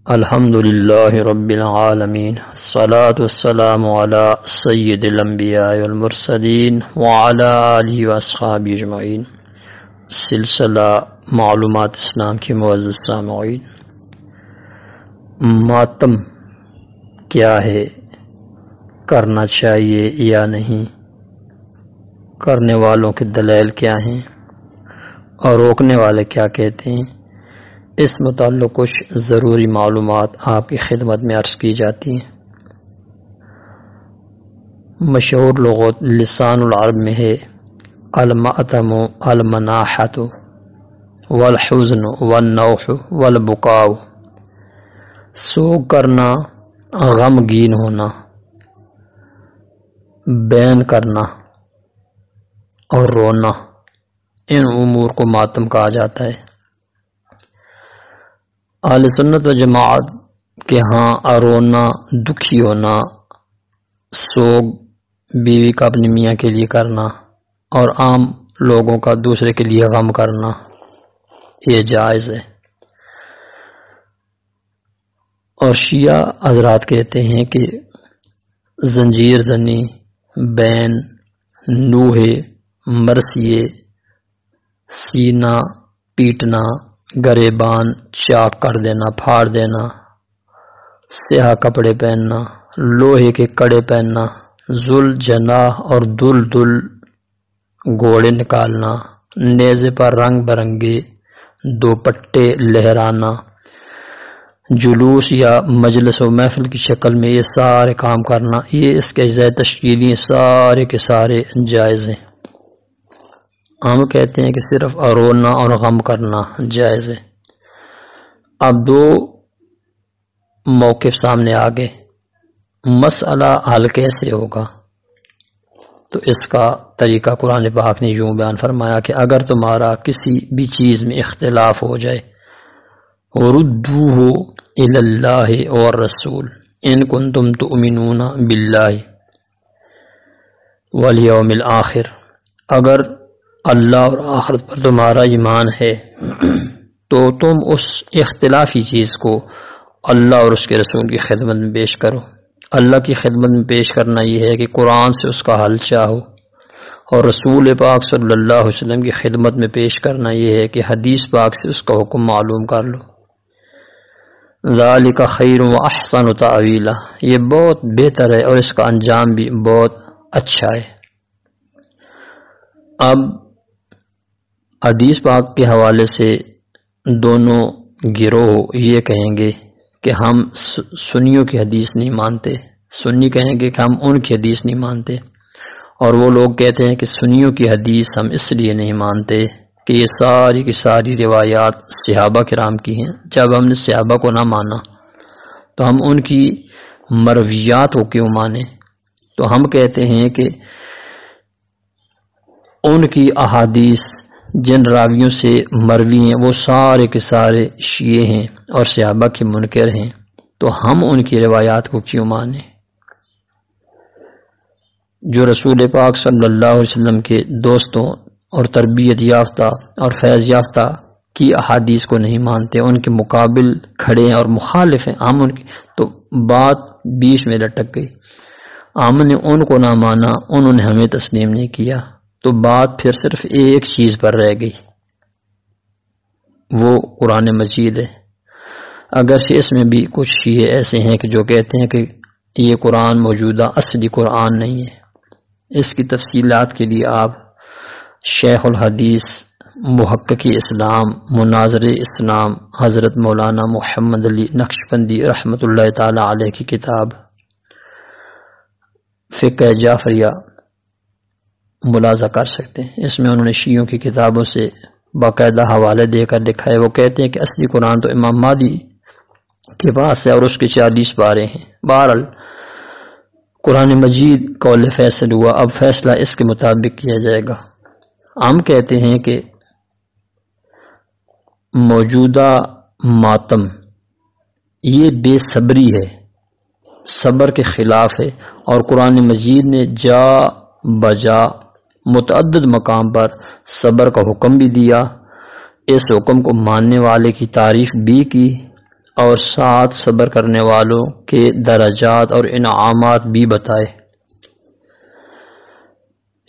الحمد للہ رب العالمین الصلاة والسلام علی سید الانبیاء والمرسلین وعلی آلہ واصحابہ اجمعین۔ سلسلہ معلومات اسلام کی معزز سامعین، ماتم کیا ہے، کرنا چاہیے یا نہیں، کرنے والوں کے دلائل کیا ہیں اور روکنے والے کیا کہتے ہیں، اس متعلق کچھ ضروری معلومات آپ کی خدمت میں عرض کی جاتی ہیں۔ مشہور لغت لسان العرب میں ہے المأتم المناحۃ والحزن والنوح والبکاء، سوگ کرنا، غمگین ہونا، بین کرنا اور رونا، ان امور کو ماتم کہا جاتا ہے۔ اہل سنت و جماعت کے ہاں رونا، دکھی ہونا، سوگ بیوی کا اپنی میاں کے لیے کرنا اور عام لوگوں کا دوسرے کے لیے غم کرنا یہ جائز ہے۔ اور شیعہ حضرات کہتے ہیں کہ زنجیر زنی، بین، نوحے، مرثیے، سینہ پیٹنا، گریبان چاک کر دینا، پھاڑ دینا، سیاہ کپڑے پہننا، لوہے کے کڑے پہننا، ذل جناح اور دل دل گھوڑے نکالنا، نیزے پر رنگ برنگے دوپٹے لہرانا، جلوس یا مجلس و محفل کی شکل میں یہ سارے کام کرنا، یہ اس کے اجزاء تشکیلی سارے کے سارے جائز ہیں۔ ہم کہتے ہیں کہ صرف رونا اور غم کرنا جائز ہے۔ اب دو موقف سامنے آگے، مسئلہ حل کیسے ہوگا؟ تو اس کا طریقہ قرآن پاک نے یوں بیان فرمایا کہ اگر تمہارا کسی بھی چیز میں اختلاف ہو جائے، وردوہ الی اللہ والرسول ان کنتم تؤمنون باللہ والیوم الآخر، اگر اللہ اور آخرت پر تمہارا ایمان ہے تو تم اس اختلافی چیز کو اللہ اور اس کے رسول کی خدمت میں پیش کرو۔ اللہ کی خدمت میں پیش کرنا یہ ہے کہ قرآن سے اس کا حل چاہو، اور رسول پاک صلی اللہ علیہ وسلم کی خدمت میں پیش کرنا یہ ہے کہ حدیث پاک سے اس کا حکم معلوم کر لو۔ ذالک خیر و احسن تأویلا، یہ بہت بہتر ہے اور اس کا انجام بھی بہت اچھا ہے۔ اب حدیث پاک کے حوالے سے دونوں گروہ یہ کہیں گے کہ ہم سنیوں کی حدیث نہیں مانتے، سنی کہیں گے کہ ہم ان کی حدیث نہیں مانتے، اور وہ لوگ کہتے ہیں کہ سنیوں کی حدیث ہم اس لیے نہیں مانتے کہ یہ ساری کی ساری روایات صحابہ کرام کی ہیں، جب ہم نے صحابہ کو نہ مانا تو ہم ان کی مرویات کو کیوں مانیں؟ تو ہم کہتے ہیں کہ ان کی احادیث جن راویوں سے مروی ہیں وہ سارے کے سارے شیعہ ہیں اور صحابہ کے منکر ہیں، تو ہم ان کی روایات کو کیوں مانیں؟ جو رسول پاک صلی اللہ علیہ وسلم کے دوستوں اور تربیت یافتہ اور فیض یافتہ کی احادیث کو نہیں مانتے، ان کے مقابل کھڑے ہیں اور مخالف ہیں، ہم ان کی تو بات بیچ میں لٹک گئی، ہم نے ان کو نہ مانا، انہوں نے ہمیں تسلیم نہیں کیا، تو بات پھر صرف ایک چیز پر رہ گئی، وہ قرآن مجید ہے۔ اگرچہ اس میں بھی کچھ شیعہ ایسے ہیں کہ جو کہتے ہیں کہ یہ قرآن موجودہ اصلی قرآن نہیں ہے، اس کی تفصیلات کے لیے آپ شیخ الحدیث محقق اسلام مناظر اسلام حضرت مولانا محمد علی نقشبندی رحمۃ اللہ تعالی علیہ کی کتاب فقہ جعفریہ ملاحظہ کر سکتے ہیں۔ اس میں انہوں نے شیعوں کی کتابوں سے باقاعدہ حوالے دے کر لکھا ہے۔ وہ کہتے ہیں کہ اصلی قرآن تو امام مہدی کے پاس ہے اور اس کے 40 پارے ہیں۔ بہرحال قرآن مجید قول فیصل ہوا، اب فیصلہ اس کے مطابق کیا جائے گا۔ ہم کہتے ہیں کہ موجودہ ماتم یہ بے صبری ہے، صبر کے خلاف ہے، اور قرآن مجید نے جا بجا متعدد مقام پر صبر کا حکم بھی دیا، اس حکم کو ماننے والے کی تعریف بھی کی اور ساتھ صبر کرنے والوں کے درجات اور انعامات بھی بتائے۔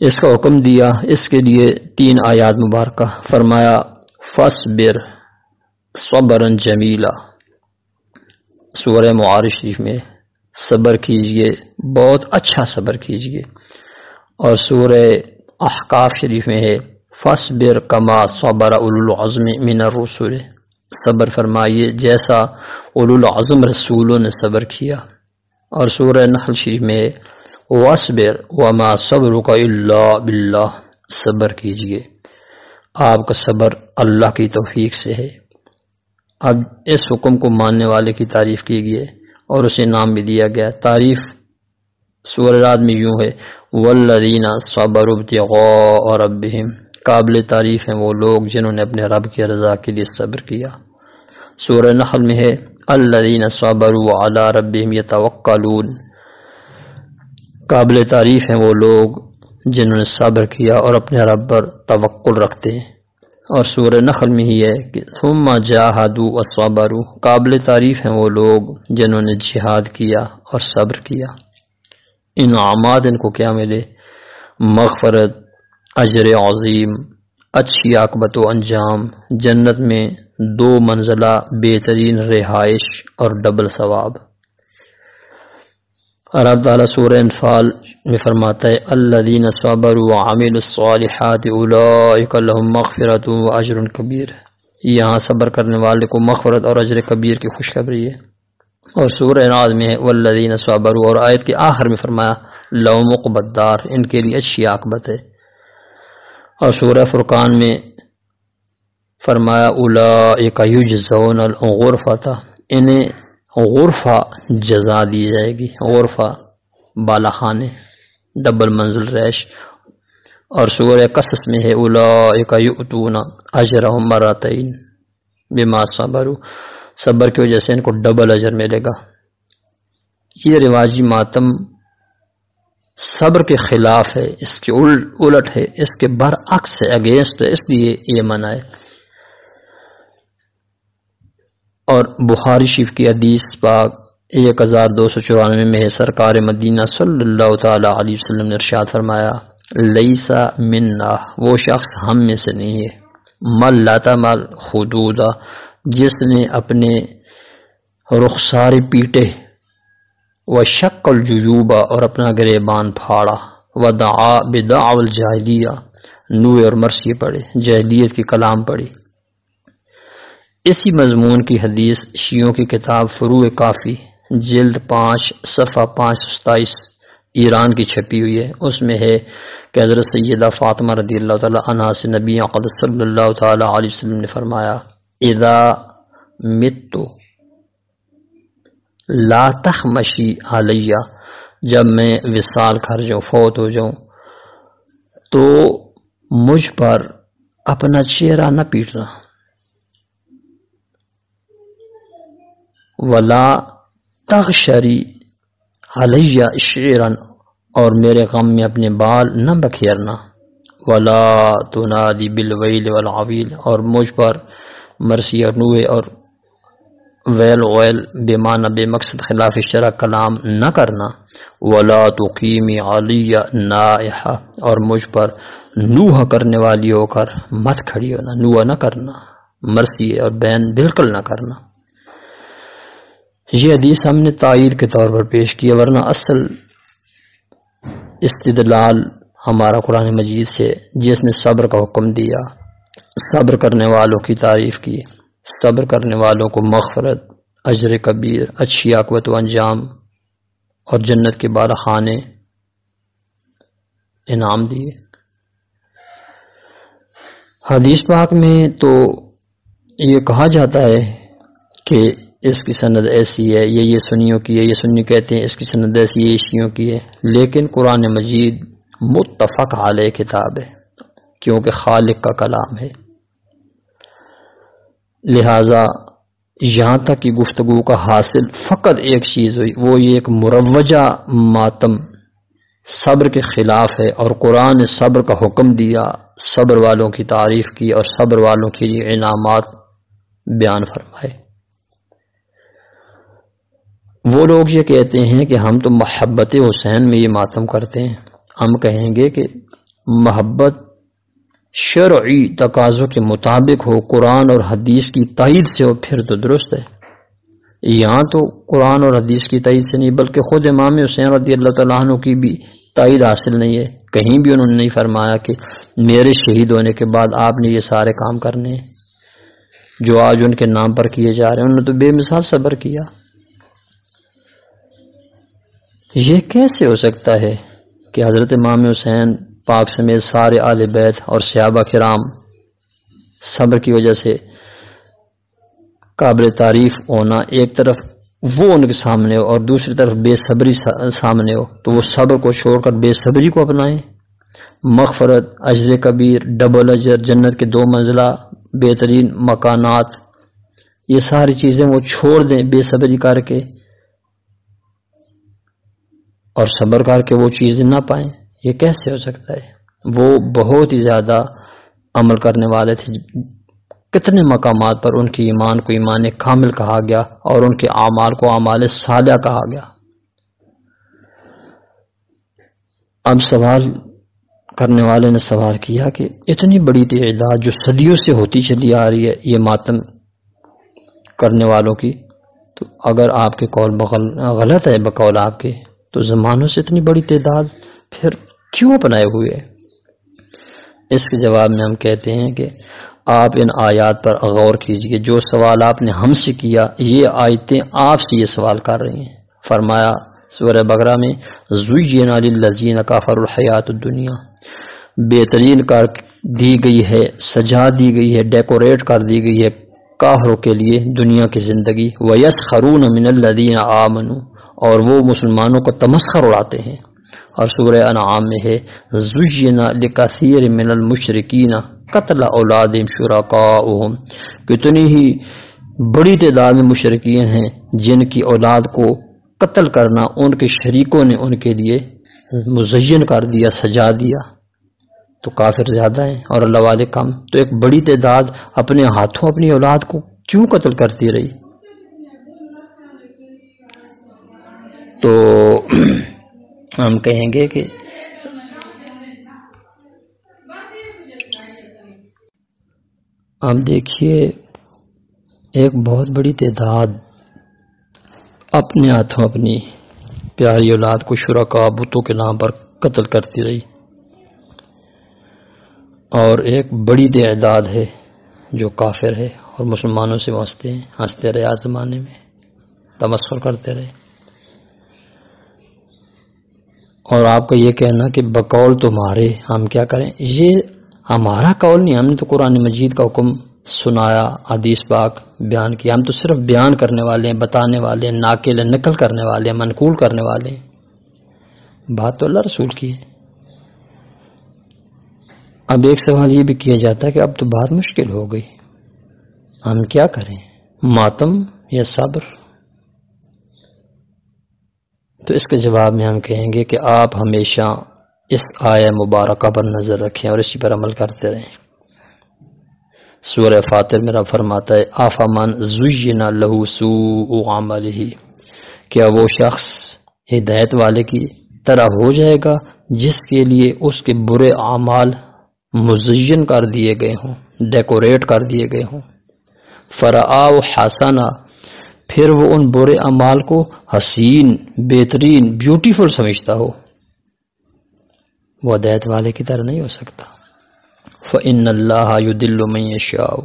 اس کا حکم دیا، اس کے لیے 3 آیات مبارکہ فرمایا فاصبر صبرا جمیلا، سورہ معارج شریف میں صبر کیجئے، بہت اچھا صبر کیجئے، اور سورہ احقاف شریف میں ہے فاصبر کما صبر اولو العزم من الرسل، صبر فرمائیے جیسا اولو العزم رسولوں نے صبر کیا، اور سورہ نحل شریف میں ہے واصبر وما صبرک الا باللہ، صبر کیجئے، آپ کا صبر اللہ کی توفیق سے ہے۔ اب اس حکم کو ماننے والے کی تعریف کی گئی ہے اور اسے نام بھی دیا گیا۔ تعریف سورہ رات میں یوں ہے والذین صبروا ابتغاء ربہم، قابل تعریف ہیں وہ لوگ جنہوں نے اپنے رب کی رضا کے لیے صبر کیا۔ سورہ نحل میں ہے الذین صبروا علی ربہم یتوکلون، قابل تعریف ہیں وہ لوگ جنہوں نے صبر کیا اور اپنے رب پر توکل رکھتے ہیں۔ اور سورہ نحل میں ہی ہے کہ ثم جاہدوا وصبروا، قابل تعریف ہیں وہ لوگ جنہوں نے جہاد کیا اور صبر کیا۔ انعامات ان کو کیا ملے؟ مغفرت، اجر عظیم، اچھی عاقبت و انجام، جنت میں 2 منزلہ بہترین رہائش اور ڈبل ثواب۔ اور اللہ تعالیٰ سورہ انفال میں فرماتا ہے الذین صبروا وعملوا الصالحات اولئک لهم مغفرۃ واجر کبیر، یہاں صبر کرنے والے کو مغفرت اور اجر کبیر کی خوشخبری ہے۔ اور سورہ ناز میں ہے والذین صبروا، اور آیت کے آخر میں فرمایا لهم عقبی الدار، ان کے لیے اچھی عاقبت ہے۔ اور سورہ فرقان میں فرمایا اولئک یجزون الغرفۃ، انہیں غرفہ جزا دی جائے گی، غرفہ بالا خانے، ڈبل منزل رہائش۔ اور سورہ قصص میں ہے اولئک یؤتون اجرهم مرتین بما صبروا، صبر کی وجہ سے ان کو ڈبل اجر ملے گا۔ یہ رواجی ماتم صبر کے خلاف ہے، اس کے الٹ ہے، اس کے برعکس ہے، اگینسٹ ہے، اس لیے یہ منع ہے۔ اور بخاری شریف کی حدیث پاک 1294 میں ہے سرکار مدینہ صلی اللہ تعالی علیہ وسلم نے ارشاد فرمایا لیسا منا، وہ شخص ہم میں سے نہیں ہے، من لطم الخدود، جس نے اپنے رخسار پیٹے، وشق الجیوب، اور اپنا گریبان پھاڑا، ودعا بدعوى الجاہلیہ، نوح اور مرثیے پڑھے، جاہلیت کی کلام پڑھی۔ اسی مضمون کی حدیث شیعوں کی کتاب فروع کافی جلد 5 صفحہ 527 ایران کی چھپی ہوئی ہے، اس میں ہے کہ حضرت سیدہ فاطمہ رضی اللہ تعالی عنہا سے نبی اقدس صلی اللہ تعالی علیہ وسلم نے فرمایا اذا مت لا تخمشی علیہ، جب میں وصال کر جاؤں، فوت ہو جاؤں، تو مجھ پر اپنا چہرہ نہ پیٹنا، ولا تغشری علیہ شعرا، اور میرے غم میں اپنے بال نہ بکھیرنا، ولا تنادی بالویل والعویل، اور مجھ پر مرثیہ اور نوح اور ویل ویل بے معنی بے مقصد خلاف شرع کلام نہ کرنا، ولا تقیمی علیہ نائحہ، اور مجھ پر نوح کرنے والی ہو کر مت کھڑی ہونا، نوح نہ کرنا، مرثیہ اور بین بالکل نہ کرنا۔ یہ حدیث ہم نے تائید کے طور پر پیش کیا، ورنہ اصل استدلال ہمارا قرآن مجید سے، جس نے صبر کا حکم دیا، صبر کرنے والوں کی تعریف کی، صبر کرنے والوں کو مغفرت، اجر کبیر، اچھی عاقبت و انجام اور جنت کے بالا خانے انعام دیے۔ حدیث پاک میں تو یہ کہا جاتا ہے کہ اس کی سند ایسی ہے، یہ سنیوں کی ہے، یہ سنی کہتے ہیں اس کی سند ایسی ہے، یہ شیعوں کی ہے، لیکن قرآن مجید متفق علیہ کتاب ہے، کیونکہ خالق کا کلام ہے، لہذا یہاں تک کی گفتگو کا حاصل فقط ایک چیز ہوئی، وہ یہ ایک مروجہ ماتم صبر کے خلاف ہے، اور قرآن نے صبر کا حکم دیا، صبر والوں کی تعریف کی اور صبر والوں کے لیے انعامات بیان فرمائے۔ وہ لوگ یہ کہتے ہیں کہ ہم تو محبت حسین میں یہ ماتم کرتے ہیں. ہم کہیں گے کہ محبت شرعی تقاضوں کے مطابق ہو، قرآن اور حدیث کی تائید سے ہو، پھر تو درست ہے. یہاں تو قرآن اور حدیث کی تائید سے نہیں بلکہ خود امام حسین رضی اللہ تعالیٰ عنہ کی بھی تائید حاصل نہیں ہے. کہیں بھی انہوں نے نہیں فرمایا کہ میرے شہید ہونے کے بعد آپ نے یہ سارے کام کرنے ہیں جو آج ان کے نام پر کیے جا رہے ہیں. انہوں نے تو بے مثال صبر کیا. یہ کیسے ہو سکتا ہے کہ حضرت امام حسین پاک سمیت سارے آل بیت اور صحابہ کرام صبر کی وجہ سے قابل تعریف ہونا، ایک طرف وہ ان کے سامنے ہو اور دوسری طرف بے صبری سامنے ہو، تو وہ صبر کو چھوڑ کر بے صبری کو اپنائیں؟ مغفرت، اجر کبیر، ڈبل اجر، جنت کے 2 منزلہ بہترین مکانات، یہ ساری چیزیں وہ چھوڑ دیں بے صبری کر کے اور صبر کر کے وہ چیزیں نہ پائیں. یہ کیسے ہو سکتا ہے؟ وہ بہت ہی زیادہ عمل کرنے والے تھے. کتنے مقامات پر ان کی ایمان کو ایمان کامل کہا گیا اور ان کے اعمال کو اعمال صالحہ کہا گیا. اب سوال کرنے والے نے سوال کیا کہ اتنی بڑی تعداد جو صدیوں سے ہوتی چلی آ رہی ہے یہ ماتم کرنے والوں کی، تو اگر آپ کے قول غلط ہے بقول آپ کے، تو زمانوں سے اتنی بڑی تعداد پھر کیوں اپنائے ہوئے ہے؟ اس کے جواب میں ہم کہتے ہیں کہ آپ ان آیات پر غور کیجئے. جو سوال آپ نے ہم سے کیا، یہ آیتیں آپ سے یہ سوال کر رہی ہیں. فرمایا سورہ بقرہ میں زُيِّنَ لِلَّذِينَ كَفَرُوا الْحَيَاةُ الدُّنْيَا، بہترین کر دی گئی ہے، سجا دی گئی ہے، ڈیکوریٹ کر دی گئی ہے کافروں کے لیے دنیا کی زندگی. وَيَسْخَرُونَ مِنَ الَّذِينَ آمَنُوا، اور وہ مسلمانوں کو تمسخر اڑاتے ہیں. اور سورہ انعام میں ہے زُيِّنَ لِكَثِيرٍ مِنَ الْمُشْرِكِينَ قتل اولادہم شرکاؤہم، کتنی ہی بڑی تعداد میں مشرکین ہیں جن کی اولاد کو قتل کرنا ان کے شریکوں نے ان کے لیے مزین کر دیا، سجا دیا. تو کافر زیادہ ہیں اور اللہ والے کم. تو ایک بڑی تعداد اپنے ہاتھوں اپنی اولاد کو کیوں قتل کرتی رہی؟ تو ہم کہیں گے کہ اب دیکھیے ایک بہت بڑی تعداد اپنے ہاتھوں اپنی پیاری اولاد کو شرکاء بتوں کے نام پر قتل کرتی رہی، اور ایک بڑی تعداد ہے جو کافر ہے اور مسلمانوں سے ہنستے رہے، آج زمانے میں تمسخر کرتے رہے. اور آپ کا یہ کہنا کہ بقول تمہارے ہم کیا کریں، یہ ہمارا قول نہیں. ہم نے تو قرآن مجید کا حکم سنایا، حدیث پاک بیان کیا. ہم تو صرف بیان کرنے والے ہیں، بتانے والے ہیں، ناقل نقل کرنے والے ہیں، منقول کرنے والے ہیں. بات تو اللہ رسول کی ہے. اب ایک سوال یہ بھی کیا جاتا ہے کہ اب تو بات مشکل ہو گئی، ہم کیا کریں، ماتم یا صبر؟ تو اس کے جواب میں ہم کہیں گے کہ آپ ہمیشہ اس آیہ مبارکہ پر نظر رکھیں اور اسی پر عمل کرتے رہیں. سورہ فاطر میں رب فرماتا ہے آفمن زُيِّنَ لَهُ سُوءُ عَمَلِهِ، کیا وہ شخص ہدایت والے کی طرح ہو جائے گا جس کے لیے اس کے برے اعمال مزین کر دیے گئے ہوں، ڈیکوریٹ کر دیے گئے ہوں. فَرَآهُ حَسَنًا، پھر وہ ان برے اعمال کو حسین، بہترین، بیوٹیفل سمجھتا ہو. وہ ہدایت والے کی طرح نہیں ہو سکتا. فَإِنَّ اللَّهَ يُضِلُّ مَن يَشَاءُ،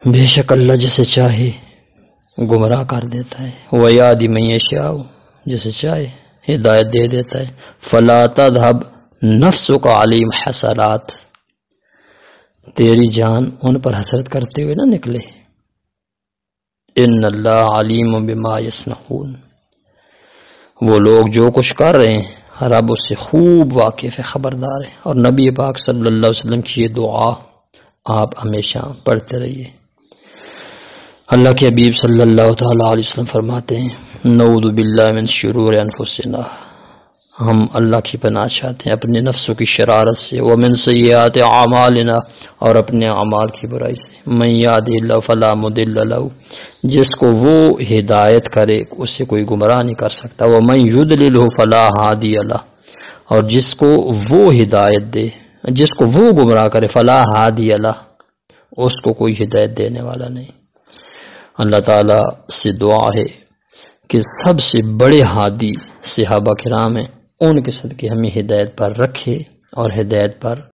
بے شک اللہ جسے چاہے گمراہ کر دیتا ہے. وَيَهْدِي مَن يَشَاءُ، جسے چاہے ہدایت دے دیتا ہے. فَلَا تَذْهَبْ نَفْسُكَ عَلَيْهِمْ حَسَرَاتٍ، تیری جان ان پر حسرت کرتے ہوئے نہ نکلے. ان اللہ علیم بما یصنعون، وہ لوگ جو کچھ کر رہے ہیں رب اس سے خوب واقف ہے، خبردار ہے. اور نبی پاک صلی اللہ علیہ وسلم کی یہ دعا آپ ہمیشہ پڑھتے رہیے. اللہ کے حبیب صلی اللہ تعالی علیہ وسلم فرماتے ہیں نعوذ باللہ من شرور انفسنا، ہم اللہ کی پناہ چاہتے ہیں اپنے نفسوں کی شرارت سے، ومن سیئات اعمالنا، اور اپنے اعمال کی برائی سے۔ من یہدہ اللہ فلا مضل لہ، جس کو وہ ہدایت کرے اسے کوئی گمراہ نہیں کر سکتا، ومن یضللہ فلا ہادی لہ، اور جس کو وہ ہدایت دے، جس کو وہ گمراہ کرے، فلا ہادی لہ، اس کو کوئی ہدایت دینے والا نہیں۔ اللہ تعالیٰ سے دعا ہے کہ سب سے بڑے ہادی صحابہ کرام ہیں، ان کے صدقے ہمیں ہدایت پر رکھے اور ہدایت پر